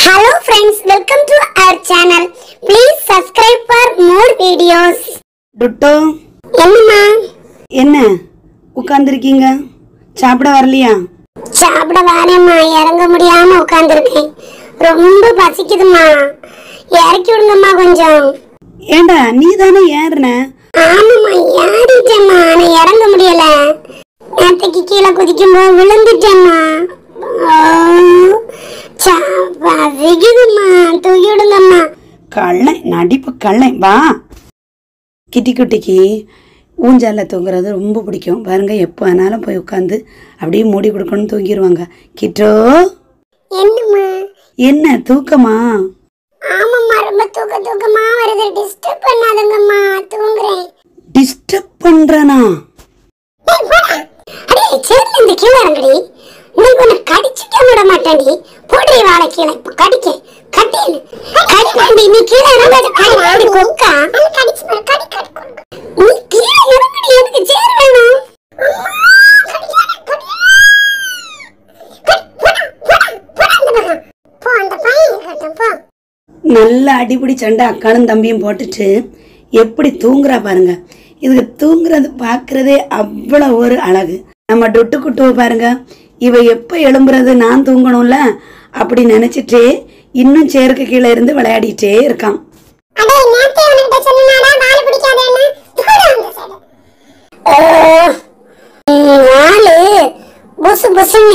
Hello friends, welcome to our channel. Please subscribe for more videos. டுட்டோ என்னம்மா? என்ன உட்கார்ந்திருக்கீங்க? சாப்பிட வரலையா? சாப்பிட வரேம்மா, இறங்க முடியாம உட்கார்ந்திருக்கேன். ரொம்ப பசிக்குதும்மா, இறக்கி விடுங்கம்மா கொஞ்சம். ஏண்டா நீ தானே ஏறுன? ஆமாம்மா, ஏறிட்டேம்மா, நான் இறங்க முடியல. நேத்தைக்கு கீழே குதிக்கும் போது விழுந்துட்டேம்மா. பசிக்குதும்மா, தூக்கி விடுங்கம்மா. கள்ளை நடிப்பு கள்ளை. வா. கிட்டி குட்டிக்கு ஊஞ்சால தூங்குறது ரொம்ப பிடிக்கும் பாருங்க. எப்போ ஆனாலும் போய் உட்காந்து அப்படியே மூடி கொடுக்கணும், தூங்கிடுவாங்க. கிட்டோ என்னம்மா? என்ன தூக்கமா? ஆமாம்மா, ரொம்ப தூக்கமா வருது. டிஸ்டர்ப் பண்ணாதங்கம்மா, தூங்குறேன். டிஸ்டர்ப் பண்றனா? அடே சேர்ல இந்த கீழே இறங்கடி. உங்களுக்கு ஒன்று கடிச்சிட்டே விட மாட்டேன்டி. போடுறி வாழை கீழே. இப்போ கடிக்க கட்டியில் கடிப்பாண்டி. நீ கீழே இறங்காது. கடி கொக்கா கடிச்சு கடி கடி. நீ கீழே இறங்கடி, எனக்கு சேர் வேணும். நல்ல அடிப்படி சண்டை அக்கானும் தம்பியும் போட்டுட்டு எப்படி தூங்குறா பாருங்க. இதுக்கு தூங்குறது பார்க்கறதே அவ்வளோ ஒரு அழகு. நம்ம டொட்டு குட்டுவை பாருங்க. இவ எப்போ எழும்புறது, நான் தூங்கணும்ல அப்படி நினைச்சிட்டே இன்னும் சேருக்கு கீழே இருந்து விளையாடிட்டே இருக்கான்.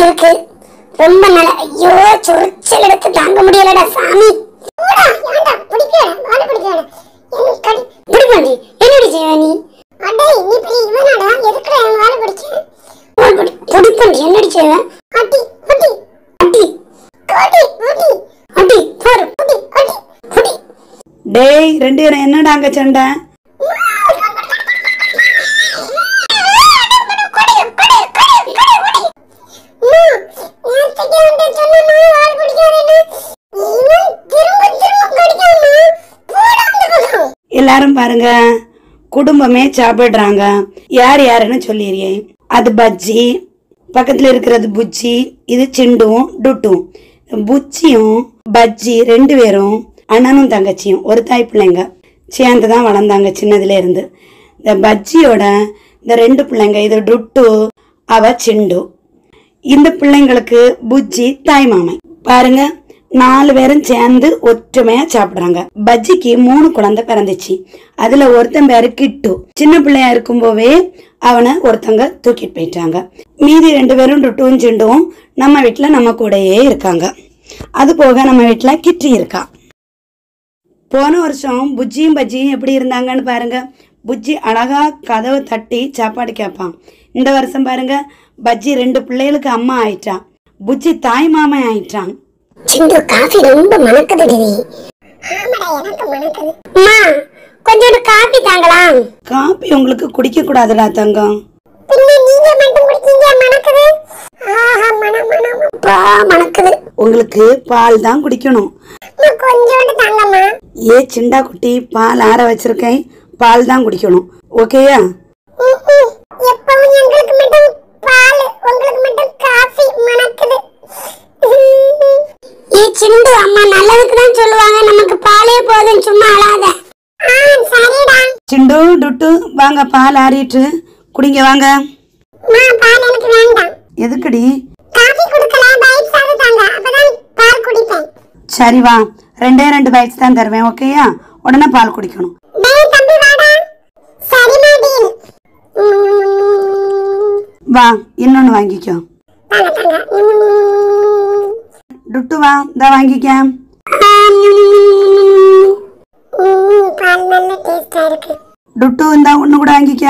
இருக்கு ரொம்ப நல்ல. ஐயோ, சொரிச்சல் எடுத்து தாங்க முடியலடா சாமி. என்னடி செய்வ நீ? என்னடி செய்வ? டேய் ரெண்டு பேரும் என்னடா அங்க சண்டை? எல்லாரும் பாருங்க, குடும்பமே சாப்பிடுறாங்க. யார் யாருன்னு சொல்லிடுறியே. அது பஜ்ஜி, பக்கத்துல இருக்கிறது புச்சி, இது சிண்டும் டுட்டும். புச்சியும் பஜ்ஜி ரெண்டு பேரும் அண்ணனும் தங்கச்சியும் ஒரு தாய் பிள்ளைங்க சேர்ந்து தான் வளர்ந்தாங்க சின்னதுல இருந்து. இந்த பஜ்ஜியோட இந்த ரெண்டு பிள்ளைங்க, இது டுட்டு, அவ சிண்டு. இந்த பிள்ளைங்களுக்கு புஜ்ஜி தாய் மாமை. பாருங்க, 4 பேரும் சேர்ந்து ஒற்றுமையா சாப்பிடுறாங்க. பஜ்ஜிக்கு 3 குழந்தை பிறந்துச்சு. அதுல ஒருத்தன் பேரு கிட்டு. சின்ன பிள்ளையா இருக்கும் போவே அவனை ஒருத்தங்க தூக்கிட்டு போயிட்டாங்க. மீதி 2 பேரும் டுட்டும் சிண்டும் நம்ம வீட்டுல நம்ம கூடயே இருக்காங்க. அது போக நம்ம வீட்டுல கிட்டி இருக்கா. போன வருஷம் புஜ்ஜியும் பஜ்ஜியும் எப்படி இருந்தாங்கன்னு பாருங்க. புஜ்ஜி அழகா கதவை தட்டி சாப்பாடு கேட்பான். இந்த வருஷம் பாருங்க, பஜ்ஜி 2 பிள்ளைகளுக்கு அம்மா ஆயிட்டான். புஜ்ஜி தாய் மாமன் ஆயிட்டான். சிந்து, காபி ரொம்ப மணக்குதுடி. ஆமாடா, எனக்கு மணக்குது. அம்மா, கொஞ்சம் காபி தாங்களா? காபி உங்களுக்கு குடிக்க கூடாதுடா தங்கம். பின்ன நீங்க மட்டும் குடிச்சீங்க, மணக்குது. ஆஹா, மணக்குது. உங்களுக்கு பால் தான் குடிக்கணும். கொஞ்சோண்டு தாங்கம்மா. ஏ சிண்டா குட்டி, பால் ஆற வச்சிருக்கேன், பால் தான் குடிக்கணும். ஓகேயா? எப்பவும் எங்களுக்கு மட்டும் பால், உங்களுக்கு மட்டும் காபி. மணக்குது. ஏ சிண்டு, அம்மா நல்லதுக்கு தான் சொல்லுவாங்க. நமக்கு பாலே போதும், சும்மா அழாத. சரிடா. சிண்டு டுட்டு வாங்க, பால் ஆறிட்டு குடிங்க வாங்க. பால் எனக்கு வேண்டாம். எதுக்குடி? காபி குடுக்கல, பைட்ஸ் தாங்க, அப்பதான் பால் குடிப்பேன். சரி வா, 2 பைட்ஸ் தான் தருவேன். ஓகேயா? உடனே பால் குடிக்கணும். டேய் தம்பி வாடா. சரிமா டீல். வா, இன்னொன்னு வாங்கிக்கோ. டுட்டு வா, இந்தா வாங்கிக்க. பால் நல்ல டேஸ்டா இருக்கு. டுட்டு இந்தா ஒண்ணு கூட வாங்கிக்க.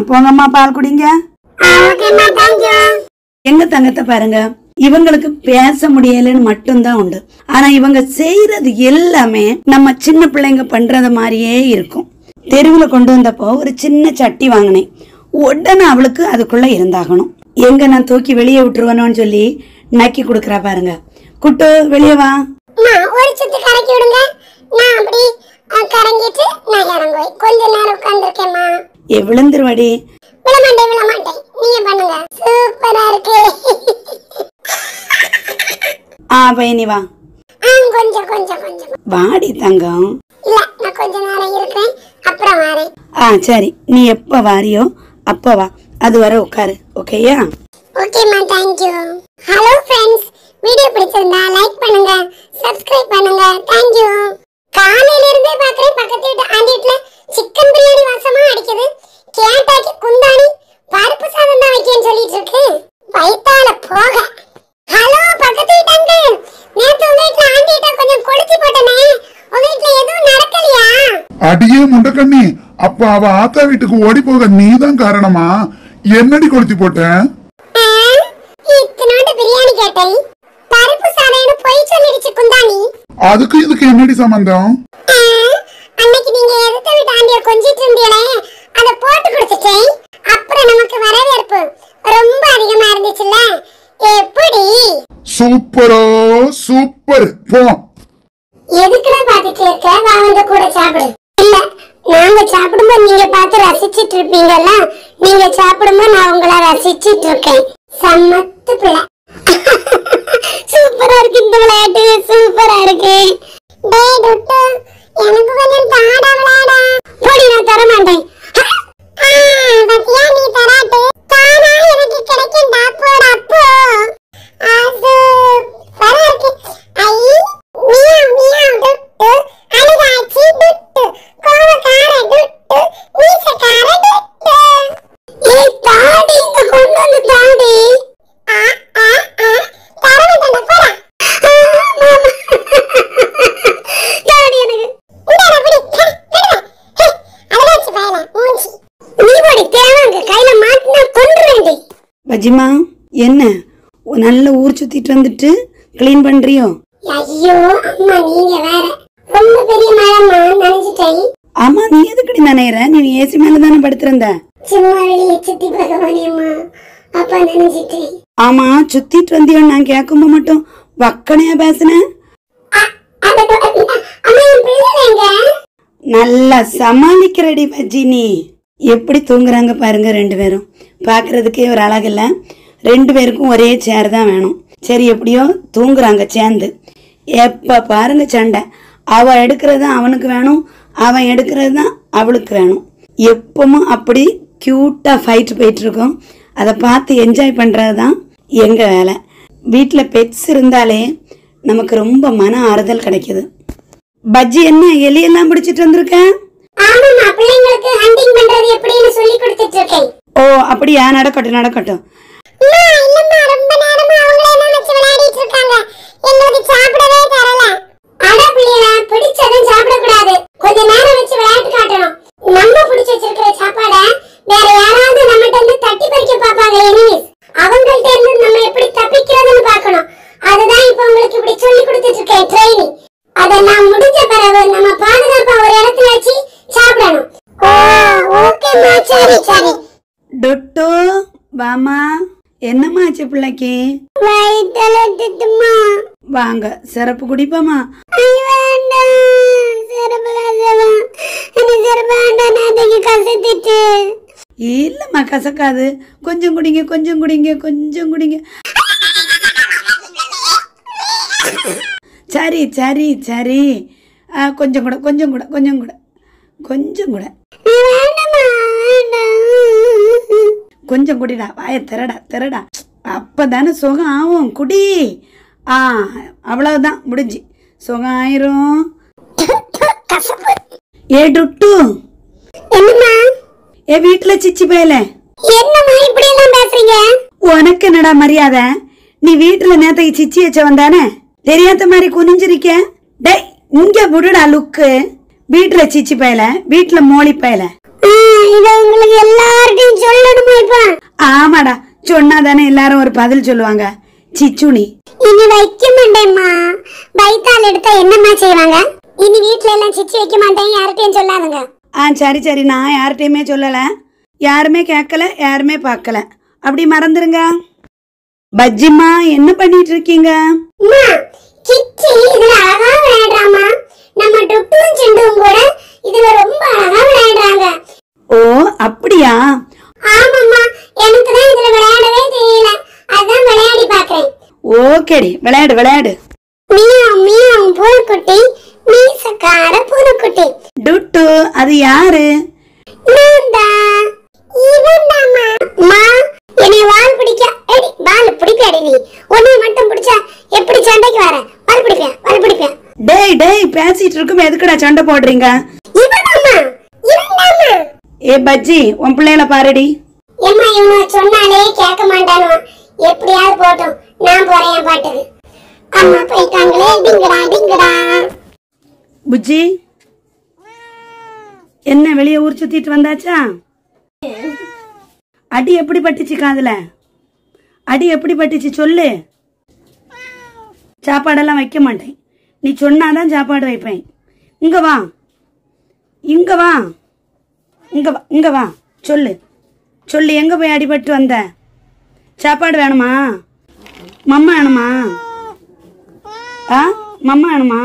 போங்கம்மா, பால் குடிங்க. எங்க தங்கத்தை பாருங்க, இவங்களுக்கு பேச முடியலன்னு மட்டும்தான் உண்டு. ஆனா இவங்க செய்யறது எல்லாமே நம்ம சின்ன பிள்ளைங்க பண்றது மாதிரியே இருக்கும். தெருவுல கொண்டு வந்தப்போ ஒரு சின்ன சட்டி வாங்கினேன். உடனே அவளுக்கு அதுக்குள்ள இருந்தாகணும். எங்க நான் தூக்கி வெளியே விட்டுருவனோன்னு சொல்லி நக்கி கொடுக்கறா பாருங்க. குட்டு வெளியே வா. ஒரு சுத்தி கரக்கி விடுங்க. நான் அப்படி கரங்கிட்டு நான் இறங்குவேன். கொஞ்ச நேரம் உட்கார்ந்திருக்கேம்மா. விழுந்துருவாடி. விழ மாட்டேன். நீங்க பண்ணுங்க. சூப்பரா இருக்கு. பையனி வா. கொஞ்சம் கொஞ்சம் கொஞ்சம் வாடி தங்கம். இல்ல நான் கொஞ்ச நேரம் இருக்கேன், அப்புறம் வரேன். சரி, நீ எப்ப வாரியோ அப்ப வா, அது வரை உட்காரு. ஓகேயா? ஓகேம்மா, தேங்க்யூ. ஹலோ ஃப்ரெண்ட்ஸ், வீடியோ பிடிச்சிருந்தா லைக் பண்ணுங்க, சப்ஸ்கிரைப் பண்ணுங்க. தேங்க்யூ. காலையில இருந்தே பாக்குறேன் பக்கத்து வீட்டு ஆண்டி வீட்ல சிக்கன் பிரியாணி வாசமா அடிக்குது. கேட்டாக்கி குந்தாணி பருப்பு சாதம் தான் வைக்கேன்னு சொல்லிட்டு இருக்கு. வயித்தால போக. ஹலோ பக்கத்து வீட்டு அங்கிள், நேத்து உங்க வீட்ல ஆண்டி கிட்ட கொஞ்சம் கொளுத்தி போட்டனே, உங்க வீட்ல எதுவும் நடக்கலையா? அடியே முண்டக்கண்ணி, அப்ப அவ ஆத்தா வீட்டுக்கு ஓடி போக நீதான் காரணமா? என்னடி கொளுத்தி போட்ட? இத்தனோண்டு பிரியாணி கேட்டேன், பருப்பு சாதம்னு பொய் சொல்லிடுச்சு குந்தாணி. அதுக்கு இதுக்கு என்னடி சம்பந்தம்? அன்னைக்கு நீங்க எதிர்த்த வீட்டு ஆண்டிய கொஞ்சிட்டு இருந்தீங்களே, அத போட்டு கொடுத்துட்டேன். அப்புறம் நமக்கு வரவேற்பு ரொம்ப அதிகமா இருந்துச்சுல்ல, எப்படி? சூப்பரோ சூப்பர். போ. எதுக்குல பாத்துட்டு இருக்க? வா வந்து கூட சாப்பிடு. இல்ல, நாங்க சாப்பிடும்போது நீங்க பார்த்து ரசிச்சிட்டு இருப்பீங்கல்ல, நீங்க சாப்பிடும்போது நான் உங்களை ரசிச்சிட்டு இருக்கேன். சமத்து பிள்ளை. சூப்பரா இருக்கு இந்த விளையாட்டு, சூப்பரா இருக்கு. டேய் டுட்டு, எனக்கு கொஞ்சம் தாடா விளையாட. போடி, நான் தர மாட்டேன். பத்தியா நீ தராட்டு தானா எனக்கு கிடைக்கும். டாப்போட அப்போ அது சூப்பரா இருக்கு. ஐ மியாவ் மியாவ் டுட்டு, அழுகாச்சி டுட்டு, கோவக்கார டுட்டு, மீசக்கார டுட்டு. ஏய் தாடி, இங்க கொண்டு வந்து தாடி. பஜிமா, என்ன நல்ல ஊர் சுத்திட்டு வந்துட்டு கிளீன் பண்றியோ? ஐயோ அம்மா, நீங்க வேற. ரொம்ப பெரிய மழைமா, நனைஞ்சிட்டேன். ஆமா, நீ எதுக்கடி நனையற? நீ ஏசி மேல தானே படுத்திருந்த. சும்மா வெளியே சுத்தி பார்க்க போனியம்மா, அப்பா நனைஞ்சிட்டேன். ஆமா, சுத்திட்டு வந்தியோ? நான் கேட்கும்போ மட்டும் வக்கனையா பேசுனேன். நல்லா சமாளிக்கிறடி பஜ்ஜி. நீ எப்படி தூங்குறாங்க பாருங்க ரெண்டு பேரும். பார்க்கறதுக்கே ஒரு அழகில்ல. ரெண்டு பேருக்கும் ஒரே சேர் தான் வேணும். சரி, எப்படியோ தூங்குறாங்க சேர்ந்து. எப்போ பாருங்க சண்டை. அவள் எடுக்கிறது தான் அவனுக்கு வேணும், அவன் எடுக்கிறது தான் அவளுக்கு வேணும். எப்பவும் அப்படி க்யூட்டாக ஃபைட் போயிட்டுருக்கோம். அதை பார்த்து என்ஜாய் பண்ணுறது தான் எங்கள் வேலை. வீட்டில் பெட்ஸ் இருந்தாலே நமக்கு ரொம்ப மன ஆறுதல் கிடைக்குது. பஜ்ஜி, என்ன எலியெல்லாம் பிடிச்சிட்டு வந்திருக்கேன்? ஆமாமா, பிள்ளைங்களுக்கு ஹண்டிங் பண்றது எப்படின்னு சொல்லி கொடுத்துட்டு இருக்கேன். ஓ அப்படியா? நடக்கட்டும் நடக்கட்டும். இல்லம்மா, ரொம்ப நேரமா அவங்களே என்ன வச்சு விளையாடிட்டு இருக்காங்க, எங்களுக்கு சாப்பிடவே தரல. அட பிள்ளைகளா, பிடிச்சதும் சாப்பிட கூடாது, கொஞ்ச நேரம் வச்சு விளையாட்டு காட்டணும். நம்ம பிடிச்சு வச்சிருக்கிற சாப்பாட வேற யாராவது நம்மகிட்ட இருந்து தட்டி பறிக்க பாப்பாங்க எனிமீஸ். அவங்கள்ட்ட இருந்து நம்ம எப்படி தப்பிக்கிறதுன்னு பார்க்கணும். அதுதான் இப்ப உங்களுக்கு இப்படி சொல்லி கொடுத்துட்டு இருக்கேன், ட்ரைனிங். அதெல்லாம் முடிஞ்ச பிறகு நம்ம பாதுகாப்பா ஒரு இடத்துல வச்சு சாப்பிடணும். ஓகேம்மா, சரி சரி. டொட்டோ வாமா. என்னம்மா ஆச்சு பிள்ளைக்கு? வயித்துல திட்டுமா. வாங்க சிறப்பு குடிப்போமா? வேண்டாம், சிறப்பு கசவா. இந்த சிறப்பு வேண்டாம், நான் கசத்திட்டு. இல்லம்மா, கசக்காது. கொஞ்சம் குடிங்க, கொஞ்சம் குடிங்க, கொஞ்சம் குடிங்க. சரி சரி சரி, கொஞ்சம் கூட கொஞ்சம் கூட கொஞ்சம் கூட கொஞ்சம் கூட கொஞ்சம் குடிடா. வாய திறடா திறடா, அப்பதானே சுகம் ஆகும். குடி. அவ்வளவுதான், முடிஞ்சு சுகம் ஆயிரும். ஏ டுட்டு, ஏ வீட்டுல சிச்சி பயல, என்னம்மா இப்படி எல்லாம் பேசுறீங்க? உனக்கு என்னடா மரியாதை? நீ வீட்டுல நேத்தைக்கு சிச்சி வச்ச வந்தானே, தெரியாத மாதிரி குனிஞ்சிருக்க. டேய், இங்க விடுடா லுக்கு. வீட்டுல சிச்சி பயல, வீட்டுல மோளி பயல. உங்களுக்கு எல்லார்ட்டையும் சொல்லணுமா இப்ப? ஆமாடா, சொன்னாதானே எல்லாரும் ஒரு பதில் சொல்லுவாங்க. சிச்சுனி இனி வைக்க மாட்டேம்மா. வைத்தால் எடுத்தா என்னம்மா செய்வாங்க? இனி வீட்டுல எல்லாம் சிச்சி வைக்க மாட்டேன், யார்கிட்டயும் சொல்லாதுங்க. சரி சரி, நான் யார்கிட்டயுமே சொல்லல, யாருமே கேட்கல, யாருமே பார்க்கல. அப்படி மறந்துருங்க. பஜ்ஜிமா, என்ன பண்ணிட்டு இருக்கீங்க? சிச்சி இதுல அழகா விளையாடுறாமா. நம்ம டுட்டும் சிண்டும் கூட இதுல ரொம்ப அழகா விளையாடுறாங்க. ஓ அப்படியா? ஆமாம்மா, எனக்கு தான் இதுல விளையாடவே தெரியல, அதான் விளையாடி பாக்குறேன். ஓ ஓகேடி, விளையாடு விளையாடு. மியாவ் மியாவ் பூனைக்குட்டி, மீசக்கார பூனைக்குட்டி. டுட்டு, அது யாரு? நான்தான். இவன்தாம்மா. மா, என்னை வால் பிடிக்க. ஏடி, வால் பிடிப்பேடி நீ. உன்னை மட்டும் பிடிச்சா எப்படி சண்டைக்கு வர? வால் பிடிப்பேன், வால் பிடிப்பேன். டேய் டேய், பேசிட்டு இருக்கும் எதுக்குடா சண்டை போடுறீங்க? இவன்தாம்மா, இவன்தாம்மா. ஏ பஜ்ஜி, உன் பிள்ளைகளை பாருடி. ஏம்மா, இவனை சொன்னாலே கேட்க மாட்டானுவா. எப்படியாவது போட்டோம், நான் போறேன் என் பாட்டுக்கு. அம்மா போயிட்டாங்களே, டிங்கடா டிங்கடா. புஜ்ஜி, என்ன வெளியே ஊர் சுத்திட்டு வந்தாச்சா? அடி எப்படி பட்டுச்சு காதுல? அடி எப்படி பட்டுச்சு சொல்லு. சாப்பாடெல்லாம் வைக்க மாட்டேன், நீ சொன்னாதான் சாப்பாடு வைப்பேன். இங்க வா, இங்க வா, இங்க வா, இங்க வா. சொல்லு சொல்லு, எங்க போய் அடிபட்டு வந்த? சாப்பாடு வேணுமா? மம்மா வேணுமா? மம்மா வேணுமா?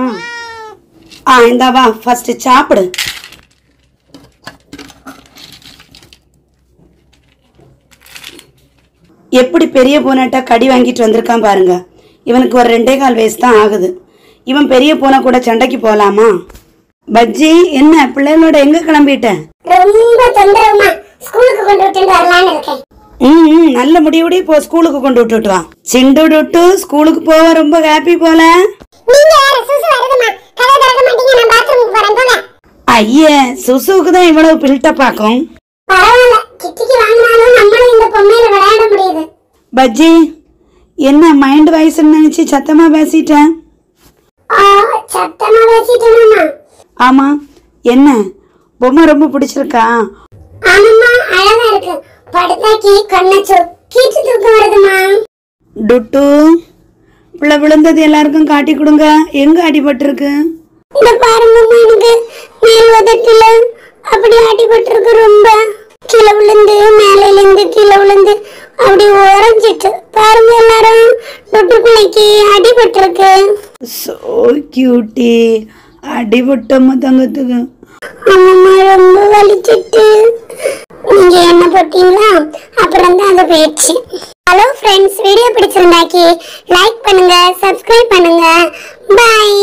இந்த வா, ஃபர்ஸ்ட் சாப்பிடு. எப்படி பெரிய பூனைட்ட கடி வாங்கிட்டு வந்திருக்கான் பாருங்க. இவனுக்கு ஒரு 2.25 வயசு தான் ஆகுது. இவன் பெரிய பூனை கூட சண்டைக்கு போலாமா? பஜ்ஜி, என்ன பிள்ளைகளோட எங்க கிளம்பிட்ட? ரொம்ப தொந்தரவுமா, ஸ்கூலுக்கு கொண்டு விட்டு வரலான்னு இருக்கேன். நல்ல முடிவுடி போ, ஸ்கூலுக்கு கொண்டு விட்டுட்டு வா. சிண்டு டுட்டு ஸ்கூலுக்கு போக ரொம்ப ஹாப்பி போல. நீங்க யார? சுசு வருதுமா, கதை திறக்க மாட்டீங்க, நான் பாத்ரூமுக்கு போறேன் போங்க. ஐயே, சுசுவுக்கு தான் இவ்வளவு பில்டப் ஆக்கும். பரவாயில்ல, கிட்டிக்கு வாங்கினாலும் நம்மளும் இந்த பொம்மையில விளையாட முடியுது. பஜ்ஜி, என்ன மைண்ட் வாய்ஸ்ன்னு நினைச்சு சத்தமா பேசிட்டேன்? சத்தமா பேசிட்டேனா? ஆமா, என்ன பொம்மை ரொம்ப பிடிச்சிருக்கா? ஆமாம்மா, அழகா இருக்கு. படுத்தாக்கி கண்ணை சொக்கிட்டு தூக்கம் வருதுமா. டுட்டு, பிள்ளை விழுந்தது எல்லாருக்கும் காட்டி கொடுங்க. எங்க அடிபட்டிருக்கு? இந்த பாருங்கம்மா, எனக்கு மேல் உதட்டுல அப்படி அடிபட்டிருக்கு. ரொம்ப கீழே விழுந்து, மேலையில இருந்து கீழே விழுந்து அப்படி உறைஞ்சிட்டு பாருங்க. எல்லாரும் டுட்டு பிள்ளைக்கு அடிபட்டிருக்கு. சோ கியூட்டி, அடிபட்டம்மா தங்கத்துக்கு. ஆமாம்மா, ரொம்ப வலிச்சிட்டு. நீங்க என்ன போட்டீங்களா? அப்புறம் தான் அதை போயிடுச்சு. ஹலோ ஃப்ரெண்ட்ஸ், வீடியோ பிடிச்சிருந்தாக்கி லைக் பண்ணுங்க, சப்ஸ்கிரைப் பண்ணுங்க. பாய்.